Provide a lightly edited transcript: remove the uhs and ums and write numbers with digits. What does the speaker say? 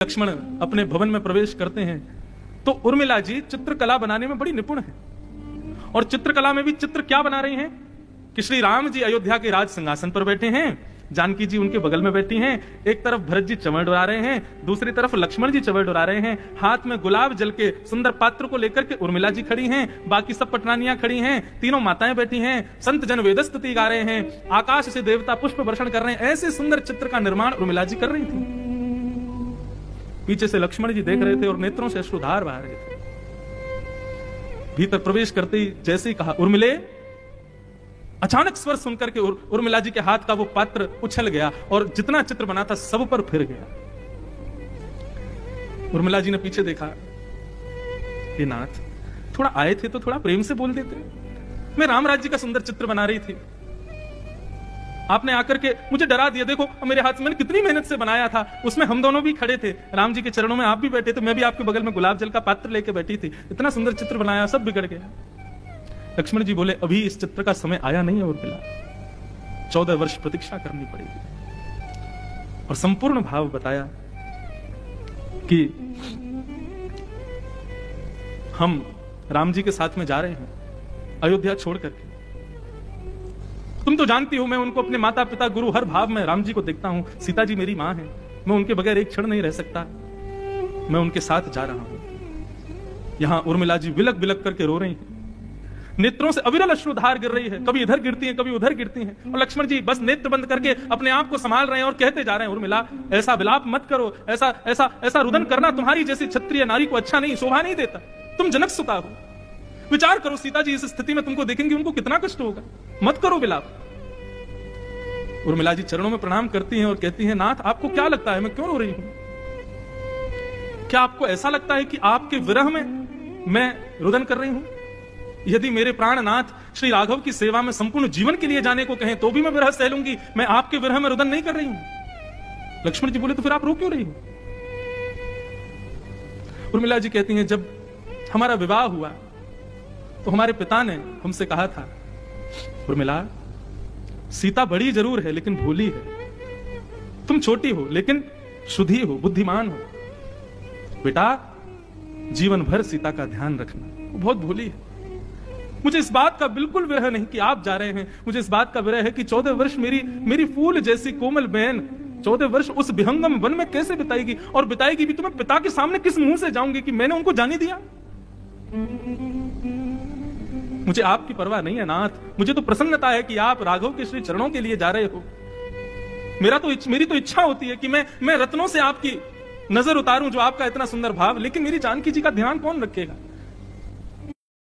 लक्ष्मण अपने भवन में प्रवेश करते हैं तो उर्मिला जी चित्रकला बनाने में बड़ी निपुण है। और चित्रकला में भी चित्र क्या बना रही हैं कि श्री राम जी अयोध्या के राज सिंहासन पर बैठे हैं, जानकी जी उनके बगल में बैठी हैं, एक तरफ भरत जी चमड़ डुरा रहे हैं, दूसरी तरफ लक्ष्मण जी चमड़ डुरा रहे हैं, हाथ में गुलाब जल के सुंदर पात्र को लेकर के उर्मिला जी खड़ी हैं, बाकी सब पटरानियां खड़ी हैं, तीनों माताएं बैठी हैं, संत जन वेदस्तुति गा रहे हैं, आकाश से देवता पुष्प वर्षण कर रहे हैं। ऐसे सुंदर चित्र का निर्माण उर्मिला जी कर रही थी। पीछे से लक्ष्मण जी देख रहे थे और नेत्रों से अश्रुधार बहा रहे थे। भीतर प्रवेश करते ही जैसे ही कहा उर्मिले, अचानक स्वर सुनकर के उर्मिला जी के हाथ का वो पात्र उछल गया और जितना चित्र बना था सब पर फिर गया। उर्मिला जी ने पीछे देखा, हे नाथ, थोड़ा आए थे तो थोड़ा प्रेम से बोल देते। मैं राम राज्य का सुंदर चित्र बना रही थी, आपने आकर के मुझे डरा दिया। देखो मेरे हाथ से मैंने कितनी मेहनत से बनाया था, उसमें हम दोनों भी खड़े थे, राम जी के चरणों में आप भी बैठे थे, मैं भी आपके बगल में गुलाब जल का पात्र लेके बैठी थी, इतना सुंदर चित्र बनाया, सब बिगड़ गया। लक्ष्मण जी बोले, अभी इस चित्र का समय आया नहीं है उर्मिला, 14 वर्ष प्रतीक्षा करनी पड़ेगी। और संपूर्ण भाव बताया कि हम राम जी के साथ में जा रहे हैं अयोध्या छोड़ करके। तुम तो जानती हो मैं उनको अपने माता पिता गुरु हर भाव में राम जी को देखता हूं, सीता जी मेरी मां है, मैं उनके बगैर एक क्षण नहीं रह सकता, मैं उनके साथ जा रहा हूं। यहां उर्मिला जी बिलक बिलक करके रो रही हैं, नेत्रों से अविरल अश्रुधार गिर रही है, कभी इधर गिरती हैं कभी उधर गिरती हैं। और लक्ष्मण जी बस नेत्र बंद करके अपने आप को संभाल रहे हैं और कहते जा रहे हैं, उर्मिला ऐसा विलाप मत करो, ऐसा ऐसा ऐसा रुदन करना तुम्हारी जैसी क्षत्रिय नारी को अच्छा नहीं, शोभा नहीं देता, तुम जनक सुता हो, विचार करो सीता जी इस स्थिति में तुमको देखेंगे उनको कितना कष्ट होगा, मत करो विलाप। उर्मिला जी चरणों में प्रणाम करती हैं और कहती हैं, नाथ आपको क्या लगता है मैं क्यों रो रही हूं? क्या आपको ऐसा लगता है कि आपके विरह में मैं रुदन कर रही हूं? यदि मेरे प्राणनाथ श्री राघव की सेवा में संपूर्ण जीवन के लिए जाने को कहें तो भी मैं विरह सह लूंगी, मैं आपके विरह में रुदन नहीं कर रही हूं। लक्ष्मण जी बोले, तो फिर आप रो क्यों रही हो? उर्मिला जी कहती हैं, जब हमारा विवाह हुआ तो हमारे पिता ने हमसे कहा था, उर्मिला सीता बड़ी जरूर है लेकिन भोली है, तुम छोटी हो लेकिन शुद्धि हो, बुद्धिमान हो, बेटा जीवन भर सीता का ध्यान रखना, वो बहुत भोली है। मुझे इस बात का बिल्कुल विरह नहीं कि आप जा रहे हैं, मुझे इस बात का विरह है कि 14 वर्ष मेरी फूल जैसी कोमल बहन 14 वर्ष उस विहंगम वन में कैसे बिताएगी, और बिताएगी भी तो मैं पिता के सामने किस मुंह से जाऊंगी कि मैंने उनको जाने दिया। मुझे आपकी परवाह नहीं है नाथ, मुझे तो प्रसन्नता है कि आप राघव के श्री चरणों के लिए जा रहे हो। मेरी तो इच्छा होती है कि मैं रत्नों से आपकी नजर उतारूं जो आपका इतना सुंदर भाव, लेकिन मेरी जानकी जी का ध्यान कौन रखेगा?